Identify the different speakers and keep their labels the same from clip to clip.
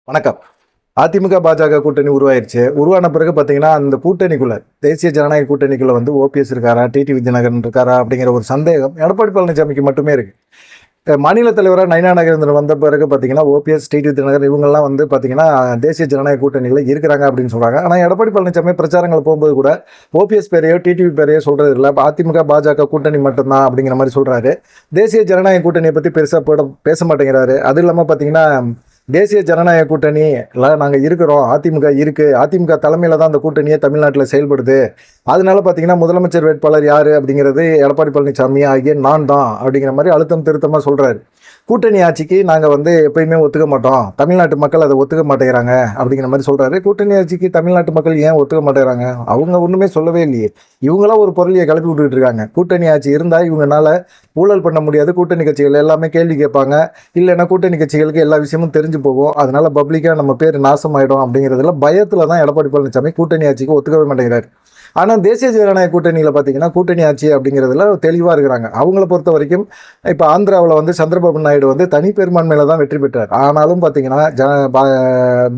Speaker 1: வணக்கம். அதிமுக பாஜக கூட்டணி உருவாயிருச்சு. உருவான பிறகு பார்த்தீங்கன்னா, அந்த கூட்டணிக்குள்ள தேசிய ஜனநாயக கூட்டணிக்குள்ள வந்து ஓபிஎஸ் இருக்காரா, டிடிவி தினகரன் இருக்காரா அப்படிங்கிற ஒரு சந்தேகம் எடப்பாடி பழனிசாமிக்கு மட்டுமே இருக்கு. மாநில தலைவரா நயினா நாகேந்திரன் வந்த பிறகு பார்த்தீங்கன்னா, ஓபிஎஸ், டிடிவி தினகரன் இவங்கெல்லாம் வந்து பார்த்தீங்கன்னா, தேசிய ஜனநாயக கூட்டணியில் இருக்கிறாங்க அப்படின்னு சொல்றாங்க. ஆனால் எடப்பாடி பழனிசாமி பிரச்சாரங்கள் போகும்போது கூட ஓபிஎஸ் பேரையோ டிடிவி பேரையோ சொல்றது இல்லை. அதிமுக பாஜக கூட்டணி மட்டும்தான் அப்படிங்கிற மாதிரி சொல்றாரு. தேசிய ஜனநாயக கூட்டணியை பற்றி பெருசாக பேச மாட்டேங்கிறாரு. அது இல்லாமல் பார்த்தீங்கன்னா, தேசிய ஜனநாயக கூட்டணியில் நாங்கள் இருக்கிறோம், அதிமுக இருக்குது, அதிமுக தலைமையில் தான் அந்த கூட்டணியே தமிழ்நாட்டில் செயல்படுது. அதனால பார்த்தீங்கன்னா முதலமைச்சர் வேட்பாளர் யார் அப்படிங்கிறது எடப்பாடி பழனிசாமி ஆகிய நான் தான் அப்படிங்கிற மாதிரி அழுத்தம் திருத்தமாக சொல்கிறாரு. கூட்டணி ஆட்சிக்கு நாங்கள் வந்து எப்பயுமே ஒத்துக்க மாட்டோம், தமிழ்நாட்டு மக்கள் அதை ஒத்துக்க மாட்டேங்கிறாங்க அப்படிங்கிற மாதிரி சொல்கிறாரு. கூட்டணி ஆட்சிக்கு தமிழ்நாட்டு மக்கள் ஏன் ஒத்துக்க மாட்டேங்கிறாங்க? அவங்க ஒன்றுமே சொல்லவே இல்லையே. இவங்களாம் ஒரு பொருளியை கிளப்பி விட்டுக்கிட்டு இருக்காங்க. கூட்டணி ஆட்சி இருந்தால் இவங்கனால ஊழல் பண்ண முடியாது, கூட்டணி கட்சிகள் எல்லாமே கேள்வி கேட்பாங்க, இல்லைன்னா கூட்டணி கட்சிகளுக்கு எல்லா விஷயமும் தெரிஞ்சு போகும், அதனால பப்ளிக்காக நம்ம பேர் நாசமாயிடும் அப்படிங்கிறதுல பயத்தில் தான் எடப்பாடி பழனிசாமி கூட்டணி ஆட்சிக்கு ஒத்துக்கவே மாட்டேங்கிறாரு. ஆனால் தேசிய ஜனநாயக கூட்டணியில் பார்த்தீங்கன்னா, கூட்டணி ஆட்சி அப்படிங்கிறதுல தெளிவாக இருக்கிறாங்க. அவங்கள பொறுத்த வரைக்கும் இப்போ ஆந்திராவில் வந்து சந்திரபாபு நாயுடு வந்து தனி பெரும்பான்மையில் தான் வெற்றி பெற்றார். ஆனாலும் பார்த்தீங்கன்னா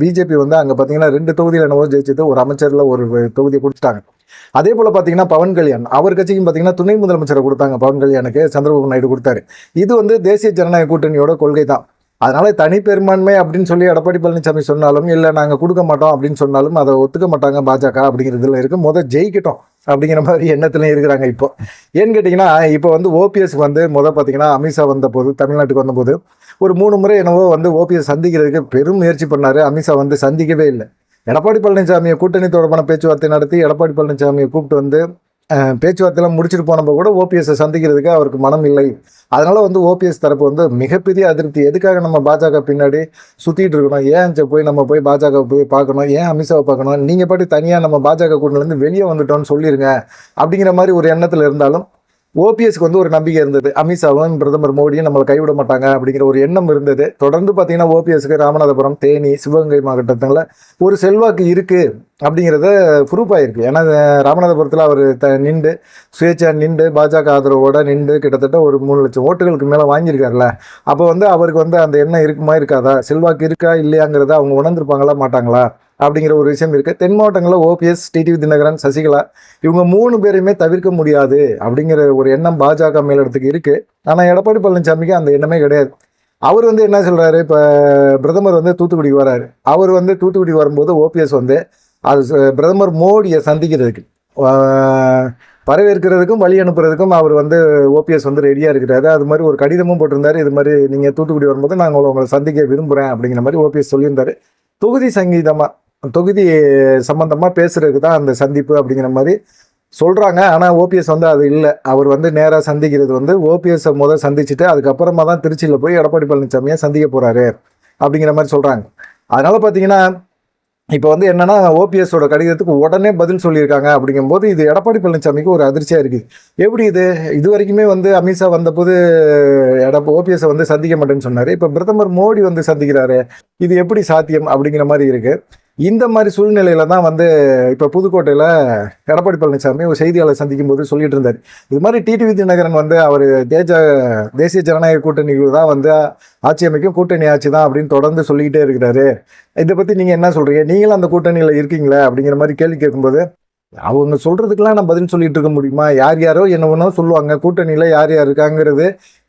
Speaker 1: பிஜேபி வந்து அங்கே பார்த்தீங்கன்னா 2 தொகுதியில் என்னவோ ஜெயிச்சது, ஒரு அமைச்சரில் ஒரு தொகுதியை கொடுத்துட்டாங்க. அதே போல் பார்த்தீங்கன்னா பவன் கல்யாண் அவர் கட்சிக்கும் பார்த்தீங்கன்னா துணை முதலமைச்சரை கொடுத்தாங்க. பவன் கல்யாணுக்கு சந்திரபாபு நாயுடு கொடுத்தாரு. இது வந்து தேசிய ஜனநாயக கூட்டணியோட கொள்கை தான். அதனால தனி பெரும்பான்மை அப்படின்னு சொல்லி எடப்பாடி பழனிசாமி சொன்னாலும், இல்லை நாங்கள் கொடுக்க மாட்டோம் அப்படின்னு சொன்னாலும் அதை ஒத்துக்க மாட்டாங்க பாஜக அப்படிங்கிறதுல இருக்கு. ஜெயிக்கட்டும் அப்படிங்கிற மாதிரி எண்ணத்துலையும் இருக்கிறாங்க. இப்போ ஏன்னு கேட்டிங்கன்னா, இப்போ வந்து ஓபிஎஸ் வந்து பார்த்தீங்கன்னா அமித்ஷா வந்த போது, தமிழ்நாட்டுக்கு வந்தபோது ஒரு 3 முறை என்னவோ வந்து ஓபிஎஸ் சந்திக்கிறதுக்கு பெரும் முயற்சி பண்ணார். அமித்ஷா வந்து சந்திக்கவே இல்லை. எடப்பாடி பழனிசாமியை கூட்டணி தொடர்பான பேச்சுவார்த்தை நடத்தி எடப்பாடி பழனிசாமியை கூப்பிட்டு வந்து பேச்சுவார்த்தையெல்லாம் முடிச்சுட்டு போனப்போ கூட ஓபிஎஸ்ஸை சந்திக்கிறதுக்கு அவருக்கு மனம் இல்லை. அதனால வந்து ஓபிஎஸ் தரப்பு வந்து மிகப்பெரிய அதிருப்தி. எதுக்காக நம்ம பாஜக பின்னாடி சுற்றிட்டு இருக்கணும்? ஏன் நம்ம போய் பாஜக போய் பார்க்கணும்? ஏன் அமித்ஷாவை பார்க்கணும்? நீங்கள் பாட்டு தனியாக நம்ம பாஜக கூட்டணிலேருந்து வெளியே வந்துட்டோம்னு சொல்லிடுங்க அப்படிங்கிற மாதிரி ஒரு எண்ணத்தில் இருந்தாலும் ஓபிஎஸ்க்கு வந்து ஒரு நம்பிக்கை இருந்தது. அமித்ஷாவும் பிரதமர் மோடியும் நம்மளை கைவிட மாட்டாங்க அப்படிங்கிற ஒரு எண்ணம் இருந்தது. தொடர்ந்து பார்த்தீங்கன்னா ஓபிஎஸ்க்கு ராமநாதபுரம், தேனி, சிவகங்கை மாவட்டத்தில் ஒரு செல்வாக்கு இருக்குது அப்படிங்கிறத ப்ரூஃப் ஆகிருக்கு. ஏன்னா ராமநாதபுரத்தில் அவர் நின்று சுயேட்சா நின்று பாஜக ஆதரவோடு நின்று கிட்டத்தட்ட ஒரு 3 லட்சம் ஓட்டுகளுக்கு மேலே வாங்கியிருக்காருல்ல. அப்போ வந்து அவருக்கு வந்து அந்த எண்ணம் இருக்குமா இருக்காதா, செல்வாக்கு இருக்கா இல்லையாங்கிறத அவங்க உணர்ந்துருப்பாங்களா மாட்டாங்களா அப்படிங்கிற ஒரு விஷயம் இருக்குது. தென் மாவட்டங்களில் ஓபிஎஸ், டிடிவி தினகரன், சசிகலா இவங்க 3 பேரையுமே தவிர்க்க முடியாது அப்படிங்கிற ஒரு எண்ணம் பாஜக மேலிடத்துக்கு இருக்குது. ஆனால் எடப்பாடி பழனிசாமிக்கு அந்த எண்ணமே கிடையாது. அவர் வந்து என்ன சொல்கிறாரு, இப்போ பிரதமர் வந்து தூத்துக்குடிக்கு வராரு. அவர் வந்து தூத்துக்குடி வரும்போது ஓபிஎஸ் வந்து அது பிரதமர் மோடியை சந்திக்கிறதுக்கு வரவேற்கிறதுக்கும் வழி அனுப்புறதுக்கும் அவர் வந்து ஓபிஎஸ் வந்து ரெடியாக இருக்கிறாரு. அது மாதிரி ஒரு கடிதமும் போட்டிருந்தாரு. இது மாதிரி நீங்கள் தூத்துக்குடி வரும்போது நாங்கள் உங்களை சந்திக்க விரும்புகிறேன் அப்படிங்கிற மாதிரி ஓபிஎஸ் சொல்லியிருந்தாரு. தொகுதி சம்பந்தமாக பேசுறதுக்கு தான் அந்த சந்திப்பு அப்படிங்கிற மாதிரி சொல்கிறாங்க. ஆனால் ஓபிஎஸ் வந்து அது இல்லை. அவர் வந்து நேராக சந்திக்கிறது வந்து ஓபிஎஸ்ஸை முதல் சந்திச்சுட்டு அதுக்கப்புறமா தான் திருச்சியில் போய் எடப்பாடி பழனிசாமியை சந்திக்க போகிறாரு அப்படிங்கிற மாதிரி சொல்கிறாங்க. அதனால் பார்த்தீங்கன்னா இப்போ வந்து என்னன்னா, ஓபிஎஸோட கடிதத்துக்கு உடனே பதில் சொல்லியிருக்காங்க. அப்படிங்கும்போது இது எடப்பாடி பழனிசாமிக்கு ஒரு அதிர்ச்சியாக இருக்குது. எப்படி இது வரைக்குமே வந்து அமித்ஷா வந்தபோது ஓபிஎஸை வந்து சந்திக்க மாட்டேன்னு சொன்னார். இப்போ பிரதமர் மோடி வந்து சந்திக்கிறாரு, இது எப்படி சாத்தியம் அப்படிங்கிற மாதிரி இருக்குது. இந்த மாதிரி சூழ்நிலையில தான் வந்து இப்போ புதுக்கோட்டையில் எடப்பாடி பழனிசாமி ஒரு செய்தியாளர் சந்திக்கும் போது சொல்லிட்டு இருந்தார். இது மாதிரி டிடிவி தினகரன் வந்து அவர் தேசிய ஜனநாயக கூட்டணிக்கு தான் வந்து ஆட்சி அமைக்கும், கூட்டணி ஆட்சி தான் அப்படின்னு தொடர்ந்து சொல்லிக்கிட்டே இருக்கிறாரு. இதை பற்றி நீங்கள் என்ன சொல்கிறீங்க? நீங்களும் அந்த கூட்டணியில் இருக்கீங்களா அப்படிங்கிற மாதிரி கேள்வி கேட்கும்போது அவங்க சொல்கிறதுக்கெல்லாம் நான் பதில் சொல்லிட்டு இருக்க முடியுமா? யாரோ என்னவோ சொல்லுவாங்க. கூட்டணியில் யார் இருக்காங்கிறது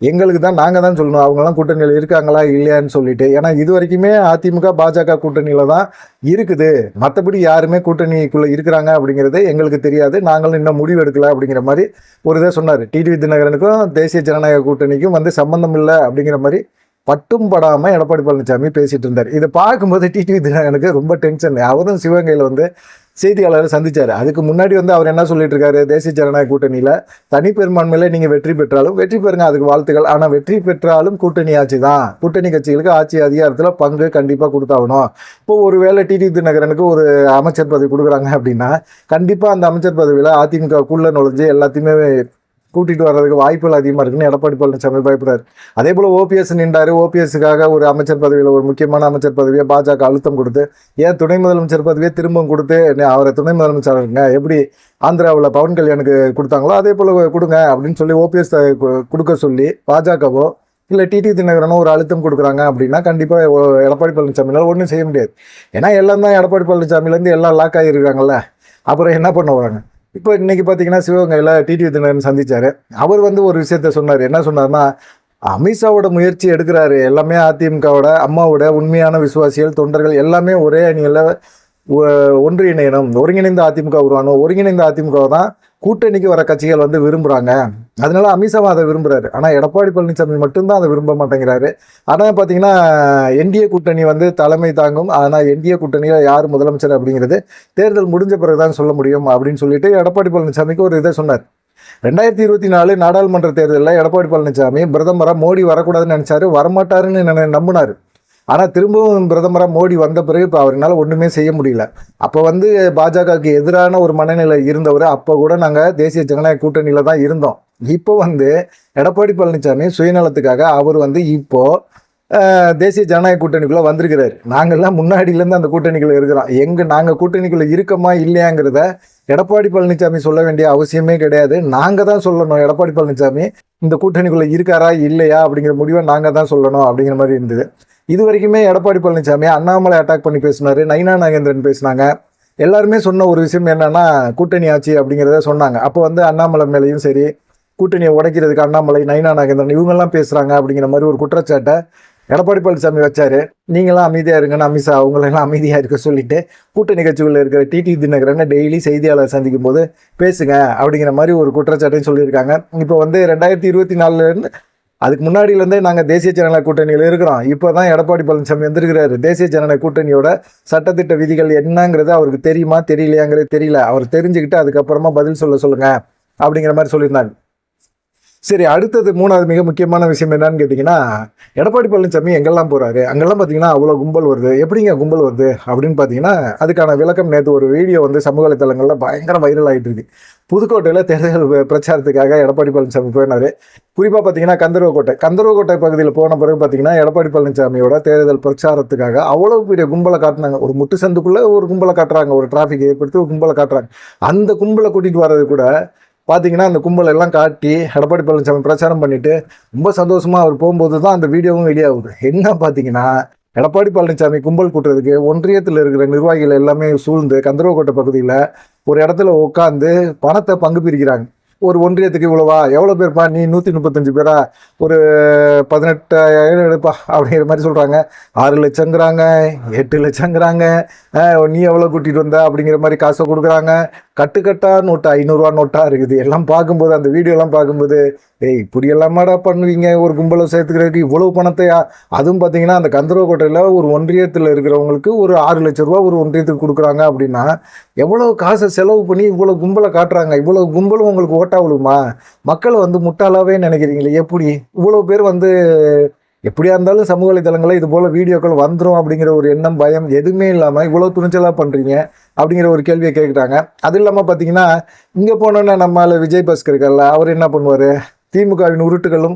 Speaker 1: எங்களுக்கு தான், நாங்கள் தான் சொல்லணும் அவங்கெல்லாம் கூட்டணியில் இருக்காங்களா இல்லையான்னு சொல்லிட்டு. ஏன்னா இது வரைக்குமே அதிமுக பாஜக கூட்டணியில் தான் இருக்குது. மற்றபடி யாருமே கூட்டணிக்குள்ளே இருக்கிறாங்க அப்படிங்கிறது எங்களுக்கு தெரியாது, நாங்களும் இன்னும் முடிவு எடுக்கல அப்படிங்கிற மாதிரி ஒரு இதை சொன்னார். டிடிவி தினகரனுக்கும் தேசிய ஜனநாயக கூட்டணிக்கும் வந்து சம்மந்தம் இல்லை அப்படிங்கிற மாதிரி பட்டும் படாமல் எடப்பாடி பழனிசாமி பேசிகிட்டு இருந்தார். இதை பார்க்கும்போது டிடிவி தினகரனுக்கு ரொம்ப டென்ஷன். அவரும் சிவகங்கையில் வந்து செய்தியாளரை சந்திச்சார். அதுக்கு முன்னாடி வந்து அவர் என்ன சொல்லிட்டு இருக்காரு, தேசிய ஜனநாயக கூட்டணியில் தனி பெரும்பான்மையில் நீங்கள் வெற்றி பெற்றாலும் வெற்றி பெறுங்க, அதுக்கு வாழ்த்துக்கள். ஆனால் வெற்றி பெற்றாலும் கூட்டணி ஆட்சி தான், கூட்டணி கட்சிகளுக்கு ஆட்சி அதிகாரத்தில் பங்கு கண்டிப்பாக கொடுத்தாகணும். இப்போ ஒரு வேளை டிடிவி தினகரனுக்கு ஒரு அமைச்சர் பதவி கொடுக்குறாங்க அப்படின்னா கண்டிப்பாக அந்த அமைச்சர் பதவியில் அதிமுகக்குள்ளே நுழைஞ்சு எல்லாத்தையுமே கூட்டிகிட்டு வர்றதுக்கு வாய்ப்புகள் அதிகமாக இருக்குன்னு எடப்பாடி பழனிசாமி பயப்படுறாரு. அதே போல் ஓபிஎஸ் நின்றார். ஓபிஎஸ்ஸுக்காக ஒரு அமைச்சர் பதவியில், ஒரு முக்கியமான அமைச்சர் பதவியை பாஜக அழுத்தம் கொடுத்து, ஏன் துணை முதலமைச்சர் பதவியை திரும்பவும் கொடுத்து அவரை துணை முதலமைச்சர் இருங்க, எப்படி ஆந்திராவில் பவன் கல்யாணுக்கு கொடுத்தாங்களோ அதே போல் கொடுங்க அப்படின்னு சொல்லி ஓபிஎஸ் கொடுக்க சொல்லி பாஜகவோ இல்லை டிடி தினகரனும் ஒரு அழுத்தம் கொடுக்குறாங்க அப்படின்னா கண்டிப்பாக எடப்பாடி பழனிசாமியால் ஒன்றும் செய்ய முடியாது. ஏன்னா எல்லாம் தான் எடப்பாடி பழனிசாமிலேருந்து எல்லாம் லாக் ஆகியிருக்காங்கல்ல. அப்புறம் என்ன பண்ண வராங்க? இப்போ இன்னைக்கு பார்த்தீங்கன்னா சிவகங்கையில் டிடி தினகரன் சந்திச்சார். அவர் வந்து ஒரு விஷயத்த சொன்னார். என்ன சொன்னார்னா, அமித்ஷாவோட முயற்சி எடுக்கிறாரு, எல்லாமே அதிமுகவோட அம்மாவோட உண்மையான விசுவாசிகள் தொண்டர்கள் எல்லாமே ஒரே அணியில் ஒன்றிணையணும், ஒருங்கிணைந்த அதிமுக உருவானும். ஒருங்கிணைந்த அதிமுக தான் கூட்டணிக்கு வர கட்சிகள் வந்து விரும்புகிறாங்க. அதனால அமித்ஷாவும் அதை விரும்புகிறாரு. ஆனால் எடப்பாடி பழனிசாமி மட்டும்தான் அதை விரும்ப மாட்டேங்கிறாரு. ஆனால் பார்த்தீங்கன்னா என்டிஏ கூட்டணி வந்து தலைமை தாங்கும். ஆனால் என்டிஏ கூட்டணியில் யார் முதலமைச்சர் அப்படிங்கிறது தேர்தல் முடிஞ்ச பிறகுதான் சொல்ல முடியும் அப்படின்னு சொல்லிட்டு எடப்பாடி பழனிசாமிக்கு ஒரு இதை சொன்னார். 2024 நாடாளுமன்ற தேர்தலில் எடப்பாடி பழனிசாமி பிரதமராக மோடி வரக்கூடாதுன்னு நினச்சாரு, வரமாட்டாருன்னு நம்பினார். ஆனால் திரும்பவும் பிரதமராக மோடி வந்த பிறகு இப்போ அவரால் ஒன்றுமே செய்ய முடியல. அப்போ வந்து பாஜகவுக்கு எதிரான ஒரு மனநிலை இருந்தவர். அப்போ கூட நாங்கள் தேசிய ஜனநாயக கூட்டணியில் தான் இருந்தோம். இப்போ வந்து எடப்பாடி பழனிசாமி சுயநலத்துக்காக அவர் வந்து இப்போது தேசிய ஜனநாயக கூட்டணிக்குள்ளே வந்திருக்கிறார். நாங்கள்லாம் முன்னாடியிலேருந்து அந்த கூட்டணிக்குள்ளே இருக்கிறோம். நாங்கள் கூட்டணிக்குள்ளே இருக்கோமா இல்லையாங்கிறத எடப்பாடி பழனிசாமி சொல்ல வேண்டிய அவசியமே கிடையாது. நாங்கள் தான் சொல்லணும் எடப்பாடி பழனிசாமி இந்த கூட்டணிக்குள்ளே இருக்காரா இல்லையா அப்படிங்கிற முடிவை நாங்கள் தான் சொல்லணும் அப்படிங்கிற மாதிரி இருந்தது. இது வரைக்குமே எடப்பாடி பழனிசாமி அண்ணாமலை அட்டாக் பண்ணி பேசினார், நயினா நாகேந்திரன் பேசினாங்க. எல்லாருமே சொன்ன ஒரு விஷயம் என்னன்னா கூட்டணி ஆச்சு அப்படிங்கிறத சொன்னாங்க. அப்போ வந்து அண்ணாமலை மேலேயும் சரி, கூட்டணியை உடைக்கிறதுக்கு அண்ணாமலை, நயினா நாகேந்திரன் இவங்கெல்லாம் பேசுகிறாங்க அப்படிங்கிற மாதிரி ஒரு குற்றச்சாட்டை எடப்பாடி பழனிசாமி வச்சாரு. நீங்களாம் அமைதியாக இருங்கன்னு அமித்ஷா அவங்களெல்லாம் அமைதியாக இருக்க சொல்லிட்டு கூட்டணி கட்சிகளில் இருக்கிற டிடி தினகரனை டெய்லி செய்தியாளர் சந்திக்கும் போது பேசுங்க அப்படிங்கிற மாதிரி ஒரு குற்றச்சாட்டையும் சொல்லியிருக்காங்க. இப்போ வந்து 2024 அதுக்கு முன்னாடியிலேருந்தே நாங்கள் தேசிய ஜனநாயக கூட்டணியில் இருக்கிறோம். இப்போ தான் எடப்பாடி பழனிசாமி வந்திருக்கிறாரு. தேசிய ஜனநாயக கூட்டணியோட சட்டத்திட்ட விதிகள் என்னங்கிறது அவருக்கு தெரியுமா தெரியலையாங்கிறது தெரியல. அவர் தெரிஞ்சுக்கிட்டு அதுக்கப்புறமா பதில் சொல்லுங்க அப்படிங்கிற மாதிரி சொல்லியிருந்தாங்க. சரி, அடுத்தது மூணாவது மிக முக்கியமான விஷயம் என்னன்னு கேட்டிங்கன்னா, எடப்பாடி பழனிசாமி எங்கெல்லாம் போகிறாரு அங்கெல்லாம் பார்த்தீங்கன்னா அவ்வளோ கும்பல் வருது. எப்படிங்க கும்பல் வருது அப்படின்னு பார்த்தீங்கன்னா, அதுக்கான விளக்கம் நேற்று ஒரு வீடியோ வந்து சமூக வலைத்தளங்களில் பயங்கர வைரல் ஆகிட்டு இருக்கு. புதுக்கோட்டையில் தேர்தல் பிரச்சாரத்துக்காக எடப்பாடி பழனிசாமி போயினார். குறிப்பாக பார்த்தீங்கன்னா கந்தர்வக்கோட்டை பகுதியில் போன பிறகு பார்த்தீங்கன்னா எடப்பாடி பழனிசாமியோட தேர்தல் பிரச்சாரத்துக்காக அவ்வளோ பெரிய கும்பலை காட்டினாங்க. ஒரு முட்டு சந்துக்குள்ளே ஒரு கும்பலை காட்டுறாங்க, ஒரு டிராஃபிக் ஏற்படுத்தி ஒரு கும்பலை காட்டுறாங்க. அந்த கும்பலை கூட்டிகிட்டு வர்றது கூட பார்த்தீங்கன்னா அந்த கும்பல் எல்லாம் காட்டி எடப்பாடி பழனிசாமி பிரச்சாரம் பண்ணிட்டு ரொம்ப சந்தோஷமாக அவர் போகும்போது தான் அந்த வீடியோவும் வெளியாகுது. என்ன பார்த்தீங்கன்னா, எடப்பாடி பழனிசாமி கும்பல் கூட்டுறதுக்கு ஒன்றியத்தில் இருக்கிற நிர்வாகிகள் எல்லாமே சூழ்ந்து கந்தர்வக்கோட்டை பகுதியில் ஒரு இடத்துல உட்காந்து பணத்தை பங்கு பிரிக்கிறாங்க. ஒரு ஒன்றியத்துக்கு இவ்வளோவா, எவ்வளோ பேர்ப்பா நீ 135 பேரா, ஒரு 18,000 எடுப்பா அப்படிங்கிற மாதிரி சொல்கிறாங்க. 6 லட்சங்கிறாங்க, 8 லட்சங்கிறாங்க. நீ எவ்வளோ கூட்டிகிட்டு வந்த அப்படிங்கிற மாதிரி காசை கொடுக்குறாங்க. கட்டுக்கட்டா நோட்டா, 500 ரூபா நோட்டாக இருக்குது. எல்லாம் பார்க்கும்போது அந்த வீடியோலாம் பார்க்கும்போது இப்படியெல்லாமாடா பண்ணுவீங்க ஒரு கும்பலை சேர்த்துக்கிறதுக்கு இவ்வளோ பணத்தையா? அதுவும் பார்த்தீங்கன்னா அந்த கந்தர்வக்கோட்டையில் ஒரு ஒன்றியத்தில் இருக்கிறவங்களுக்கு ஒரு 6 லட்ச ரூபா ஒரு ஒன்றியத்துக்கு கொடுக்குறாங்க அப்படின்னா எவ்வளோ காசை செலவு பண்ணி இவ்வளோ கும்பலை காட்டுறாங்க. இவ்வளோ கும்பலும் உங்களுக்கு ஓட்டா விழுமா? மக்களை வந்து முட்டாளாவே நினைக்கிறீங்களே? எப்படி இவ்வளோ பேர் வந்து எப்படியா இருந்தாலும் சமூக வலைதளங்களில் இது போல் வீடியோக்கள் வந்துடும் அப்படிங்கிற ஒரு எண்ணம், பயம் எதுவுமே இல்லாமல் இவ்வளோ துணிச்சலாக பண்ணுறீங்க அப்படிங்கிற ஒரு கேள்வியை கேட்குறாங்க. அது இல்லாமல் பார்த்தீங்கன்னா, இங்கே போனோன்னா நம்மளால் விஜய் பாஸ்கர் இருக்கார்ல, அவர் என்ன பண்ணுவார், திமுகவின் உருட்டுகளும்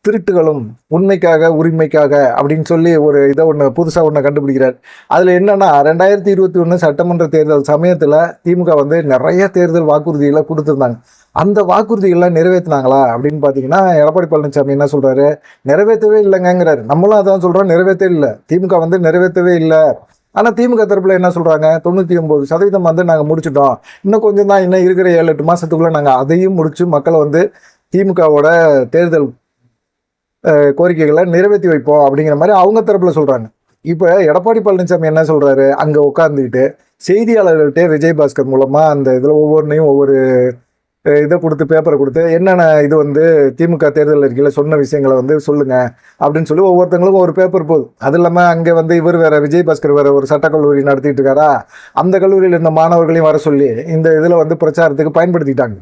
Speaker 1: திருட்டுகளும் உண்மைக்காக உரிமைக்காக அப்படின்னு சொல்லி ஒரு இதை புதுசாக ஒன்று கண்டுபிடிக்கிறார். அதில் என்னன்னா 2021 சட்டமன்ற தேர்தல் சமயத்தில் திமுக வந்து நிறைய தேர்தல் வாக்குறுதிகளை கொடுத்துருந்தாங்க. அந்த வாக்குறுதிகள்லாம் நிறைவேற்றினாங்களா அப்படின்னு பார்த்தீங்கன்னா, எடப்பாடி பழனிசாமி என்ன சொல்கிறாரு, நிறைவேற்றவே இல்லைங்கிறாரு. நம்மளும் அதான் சொல்கிறோம், நிறைவேற்றவே இல்லை. திமுக வந்து நிறைவேற்றவே இல்லை. ஆனால் திமுக தரப்பில் என்ன சொல்கிறாங்க, 99% வந்து நாங்கள் முடிச்சிட்டோம், இன்னும் கொஞ்சம் தான், இன்னும் இருக்கிற 7-8 மாதத்துக்குள்ளே நாங்கள் அதையும் முடித்து மக்களை வந்து திமுகவோட தேர்தல் கோரிக்கைகளை நிறைவேற்றி வைப்போம் அப்படிங்கிற மாதிரி அவங்க தரப்பில் சொல்கிறாங்க. இப்போ எடப்பாடி பழனிசாமி என்ன சொல்கிறாரு, அங்கே உட்காந்துக்கிட்டு செய்தியாளர்கள்ட்டே விஜய் பாஸ்கர் மூலமாக அந்த இதில் ஒவ்வொன்றையும் ஒவ்வொரு இதை கொடுத்து பேப்பரை கொடுத்து என்னென்ன இது வந்து திமுக தேர்தல் அறிக்கையில் சொன்ன விஷயங்களை வந்து சொல்லுங்கள் அப்படின்னு சொல்லி ஒவ்வொருத்தங்களுக்கும் ஒரு பேப்பர் போகுது. அது இல்லாமல் அங்கே வந்து இவர் வேறு விஜய் பாஸ்கர் வேறு ஒரு சட்டக்கல்லூரி நடத்திட்டு இருக்காரா, அந்த கல்லூரியில் இருந்த மாணவர்களையும் வர சொல்லி இந்த இதில் வந்து பிரச்சாரத்துக்கு பயன்படுத்திட்டாங்க.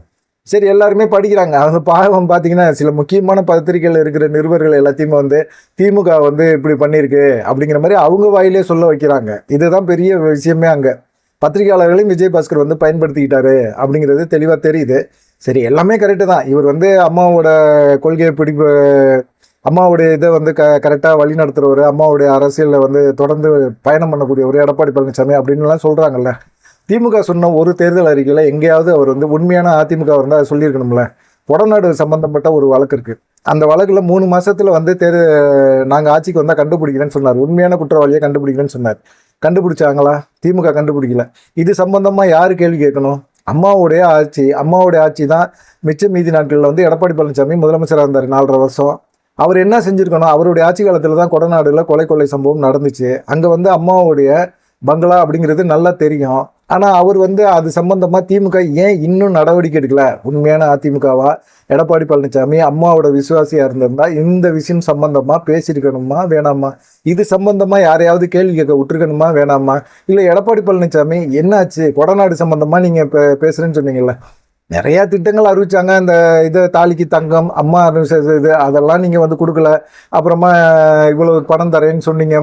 Speaker 1: சரி, எல்லாருமே படிக்கிறாங்க. அவங்க பாவம் பார்த்தீங்கன்னா சில முக்கியமான பத்திரிகையில் இருக்கிற நிருபர்கள் எல்லாத்தையுமே வந்து திமுக வந்து இப்படி பண்ணியிருக்கு அப்படிங்கிற மாதிரி அவங்க வாயிலே சொல்ல வைக்கிறாங்க. இதுதான் பெரிய விஷயமே. அங்கே பத்திரிகையாளர்களையும் விஜய் பாஸ்கர் வந்து பயன்படுத்திக்கிட்டாரு அப்படிங்கிறது தெளிவாக தெரியுது. சரி, எல்லாமே கரெக்டு தான். இவர் வந்து அம்மாவோட கொள்கையை அம்மாவுடைய இதை வந்து கரெக்டாக வழி நடத்துகிறவர், அம்மாவுடைய அரசியலில் வந்து தொடர்ந்து பயணம் பண்ணக்கூடியவர் எடப்பாடி பழனிசாமி அப்படின்லாம் சொல்கிறாங்கல்ல. திமுக சொன்ன ஒரு தேர்தல் அறிக்கையில் எங்கேயாவது அவர் வந்து உண்மையான அதிமுக இருந்தால் சொல்லியிருக்கணும்ல. கொடநாடு சம்பந்தப்பட்ட ஒரு வழக்கு இருக்குது. அந்த வழக்குல 3 மாசத்துல வந்து நாங்க ஆட்சிக்கு வந்தா கண்டுபிடிக்கிறேன்னு சொன்னார். உண்மையான குற்றவாளியை கண்டுபிடிக்கிறேன்னு சொன்னார். கண்டுபிடிச்சாங்களா? திமுக கண்டுபிடிக்கல. இது சம்பந்தமா யாரு கேள்வி கேட்கணும்? அம்மாவுடைய ஆட்சி தான் மிச்ச மீதி நாட்களில் வந்து எடப்பாடி பழனிசாமி முதலமைச்சராக இருந்தார் 4.5 வருஷம். அவர் என்ன செஞ்சிருக்கணும்? அவருடைய ஆட்சி காலத்தில் தான் கொடநாடுல கொலை சம்பவம் நடந்துச்சு. அங்கே வந்து அம்மாவுடைய பங்களா அப்படிங்கிறது நல்லா தெரியும். ஆனால் அவர் வந்து அது சம்பந்தமாக திமுக ஏன் இன்னும் நடவடிக்கை எடுக்கல? உண்மையான அதிமுகவா எடப்பாடி பழனிசாமி அம்மாவோட விசுவாசியாக இருந்திருந்தா இந்த விஷயம் சம்பந்தமாக பேசியிருக்கணுமா வேணாமா? இது சம்பந்தமாக யாரையாவது கேள்வி கேட்க விட்டுருக்கணுமா வேணாமா? இல்லை எடப்பாடி பழனிசாமி என்னாச்சு கொடநாடு சம்பந்தமாக நீங்கள் இப்போ பேசுகிறேன்னு சொன்னீங்கல்ல, நிறையா திட்டங்கள் அறிவிச்சாங்க. இந்த தாலிக்கு தங்கம், அம்மா இது அதெல்லாம் நீங்கள் வந்து கொடுக்கல. அப்புறமா இவ்வளோ பணம் தரேன்னு சொன்னீங்க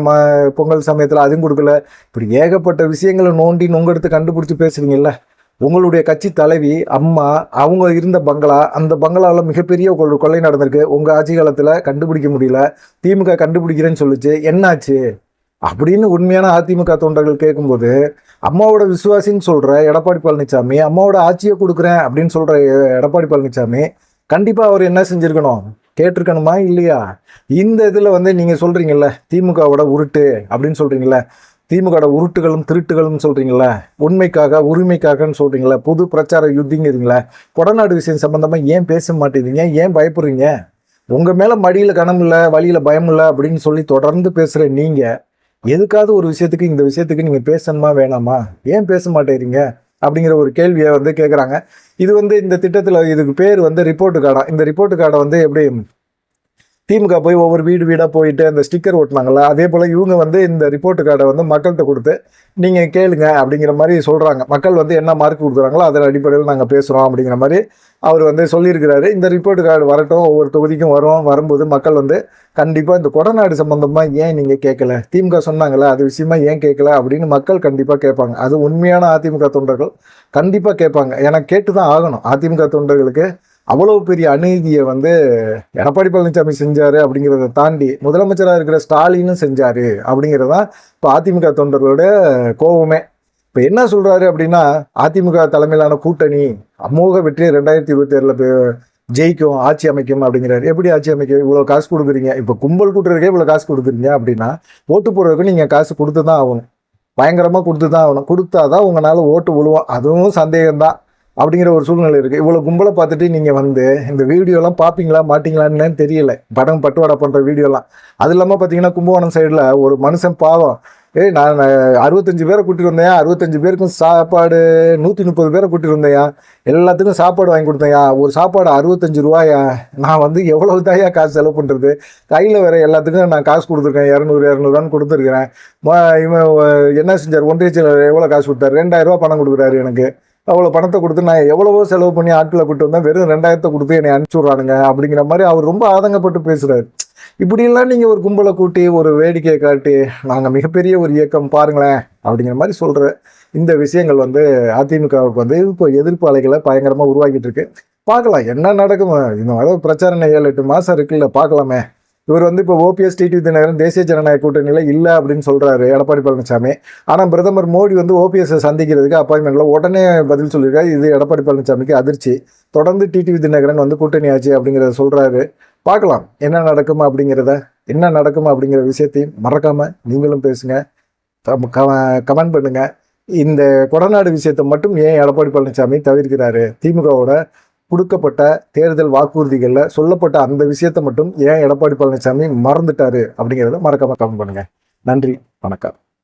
Speaker 1: பொங்கல் சமயத்தில், அதுவும் கொடுக்கல. இப்படி ஏகப்பட்ட விஷயங்களை நோண்டி நுங்கெடுத்து கண்டுபிடிச்சி பேசுறீங்கல்ல. உங்களுடைய கட்சி தலைவி அம்மா அவங்க இருந்த பங்களா, அந்த பங்களாவில் மிகப்பெரிய கொள்ளை நடந்திருக்கு. உங்கள் ஆட்சி காலத்தில் கண்டுபிடிக்க முடியல, திமுக கண்டுபிடிக்கிறேன்னு சொல்லிச்சு. என்னாச்சு அப்படின்னு உண்மையான அதிமுக தொண்டர்கள் கேட்கும்போது, அம்மாவோட விசுவாசின்னு சொல்கிற எடப்பாடி பழனிசாமி, அம்மாவோட ஆட்சியை கொடுக்குறேன் அப்படின்னு சொல்கிற எடப்பாடி பழனிசாமி கண்டிப்பாக அவர் என்ன செஞ்சுருக்கணும்? கேட்டிருக்கணுமா இல்லையா? இந்த இதில் வந்து நீங்கள் சொல்கிறீங்கல்ல திமுகவோட உருட்டு அப்படின்னு சொல்கிறீங்களே, திமுகவோட உருட்டுகளும் திருட்டுகளும் சொல்கிறீங்கள, உண்மைக்காக உரிமைக்காகன்னு சொல்கிறீங்களே, புது பிரச்சார யுத்திங்கிறீங்களே, கொடநாடு விஷயம் சம்மந்தமாக ஏன் பேச மாட்டேங்கிறீங்க? ஏன் பயப்படுறீங்க? உங்கள் மேலே மடியில் கனம் இல்லை, வழியில் பயம் இல்லை அப்படின்னு சொல்லி தொடர்ந்து பேசுகிற நீங்கள் எதுக்காவது ஒரு விஷயத்துக்கு இந்த விஷயத்துக்கு நீங்கள் பேசணுமா வேணாமா? ஏன் பேச மாட்டேறீங்க அப்படிங்கிற ஒரு கேள்வியை வந்து கேட்குறாங்க. இது வந்து இந்த திட்டத்தில் இதுக்கு பேர் வந்து ரிப்போர்ட்டு கார்டா. இந்த ரிப்போர்ட்டு கார்டை வந்து எப்படி திமுக போய் ஒவ்வொரு வீடாக போயிட்டு அந்த ஸ்டிக்கர் ஓட்டினாங்களா, அதே போல் இவங்க வந்து இந்த ரிப்போர்ட்டு கார்டை வந்து மக்கள்கிட்ட கொடுத்து நீங்கள் கேளுங்க அப்படிங்கிற மாதிரி சொல்கிறாங்க. மக்கள் வந்து என்ன மார்க் கொடுக்குறாங்களோ அதன் அடிப்படையில் நாங்கள் பேசுகிறோம் அப்படிங்கிற மாதிரி அவர் வந்து சொல்லியிருக்கிறாரு. இந்த ரிப்போர்ட்டு கார்டு வரட்டும், ஒவ்வொரு தொகுதிக்கும் வரும்போது மக்கள் வந்து கண்டிப்பாக இந்த கொடநாடு சம்பந்தமாக ஏன் நீங்கள் கேட்கல, திமுக சொன்னாங்களே அது விஷயமா ஏன் கேட்கல அப்படின்னு மக்கள் கண்டிப்பாக கேட்பாங்க. அது உண்மையான அதிமுக தொண்டர்கள் கண்டிப்பாக கேட்பாங்க. ஏன்னா கேட்டு தான் ஆகணும். அதிமுக தொண்டர்களுக்கு அவ்வளவு பெரிய அநீதியை வந்து எடப்பாடி பழனிசாமி செஞ்சார் அப்படிங்கிறத தாண்டி முதலமைச்சராக இருக்கிற ஸ்டாலினும் செஞ்சார் அப்படிங்கிறதான் இப்போ அதிமுக தொண்டர்களோட கோபமே. இப்போ என்ன சொல்கிறாரு அப்படின்னா, அதிமுக தலைமையிலான கூட்டணி அமோக வெற்றி 2027 ஜெயிக்கும், ஆட்சி அமைக்கும் அப்படிங்கிறாரு. எப்படி ஆட்சி அமைக்கும்? இவ்வளோ காசு கொடுக்குறீங்க, இப்போ கும்பல் கூட்டுறதுக்கே இவ்வளோ காசு கொடுக்குறீங்க அப்படின்னா ஓட்டு போடுறதுக்கு நீங்கள் காசு கொடுத்து தான் ஆகணும், பயங்கரமாக கொடுத்து தான் ஆகணும். கொடுத்தா தான் உங்களால் ஓட்டு விழுவோம். அதுவும் சந்தேகம்தான் அப்படிங்கிற ஒரு சூழ்நிலை இருக்குது. இவ்வளோ கும்பலை பார்த்துட்டு நீங்கள் வந்து இந்த வீடியோலாம் பார்ப்பீங்களா மாட்டிங்களான்னு தெரியல. பட்டுவாடா பண்ணுற வீடியோலாம். அது இல்லாமல் பார்த்தீங்கன்னா கும்பகோணம் சைடில் ஒரு மனுஷன் பாவம், நான் 65 பேரை கூட்டிட்டு வந்தேன், 65 பேருக்கும் சாப்பாடு 130 பேரை கூட்டிட்டு வந்தேயா, எல்லாத்துக்கும் சாப்பாடு வாங்கி கொடுத்தேயா, ஒரு சாப்பாடு 65 ரூபாயா, நான் வந்து எவ்வளவு தாயா காசு செலவு பண்ணுறது, கையில் வேற எல்லாத்துக்கும் நான் காசு கொடுத்துருக்கேன், 200 கொடுத்துருக்கிறேன். இவன் என்ன செஞ்சார், ஒன்றிய செயலர் எவ்வளோ காசு கொடுத்தாரு, 2000 ரூபா பணம் கொடுக்குறாரு எனக்கு. அவ்வளோ பணத்தை கொடுத்து நான் எவ்வளவோ செலவு பண்ணி ஆட்களை கூட்டு வந்தேன், வெறும் 2000 கொடுத்து என்னை அனுப்பிச்சி விட்றானுங்க அப்படிங்கிற மாதிரி அவர் ரொம்ப ஆதங்கப்பட்டு பேசுகிறாரு. இப்படிலாம் நீங்கள் ஒரு கும்பலை கூட்டி ஒரு வேடிக்கையை காட்டி நாங்கள் மிகப்பெரிய ஒரு இயக்கம் பாருங்களேன் அப்படிங்கிற மாதிரி சொல்கிற இந்த விஷயங்கள் வந்து அதிமுகவுக்கு வந்து இப்போ எதிர்ப்பு அலைகளை பயங்கரமாக உருவாக்கிட்டு இருக்கு. பார்க்கலாம் என்ன நடக்கும். இன்னும் அதாவது பிரச்சாரம் 7-8 மாதம் இருக்குல்ல, பார்க்கலாமே. இவர் வந்து இப்போ ஓபிஎஸ் டிடிவி தினகரன் தேசிய ஜனநாயக கூட்டணியில் இல்லை அப்படின்னு சொல்கிறாரு எடப்பாடி பழனிசாமி. ஆனால் பிரதமர் மோடி வந்து ஓபிஎஸ்ஸை சந்திக்கிறதுக்கு அப்பாயின்மெண்ட்டில் உடனே பதில் சொல்லியிருக்காரு. இது எடப்பாடி பழனிசாமிக்கு அதிர்ச்சி. தொடர்ந்து டிடிவி தினகரன் வந்து கூட்டணி ஆச்சு அப்படிங்கிறத சொல்கிறாரு. பார்க்கலாம் என்ன நடக்கும் அப்படிங்கிற விஷயத்தையும் மறக்காமல் நீங்களும் பேசுங்க, கமெண்ட் பண்ணுங்க. இந்த கொடநாடு விஷயத்தை மட்டும் ஏன் எடப்பாடி பழனிசாமி தவிர்க்கிறாரு? திமுகவோட கொடுக்கப்பட்ட தேர்தல் வாக்குறுதிகளில் சொல்லப்பட்ட அந்த விஷயத்தை மட்டும் ஏன் எடப்பாடி பழனிசாமி மறந்துட்டாரு அப்படிங்கிறத மறக்காம கமெண்ட் பண்ணுங்க. நன்றி, வணக்கம்.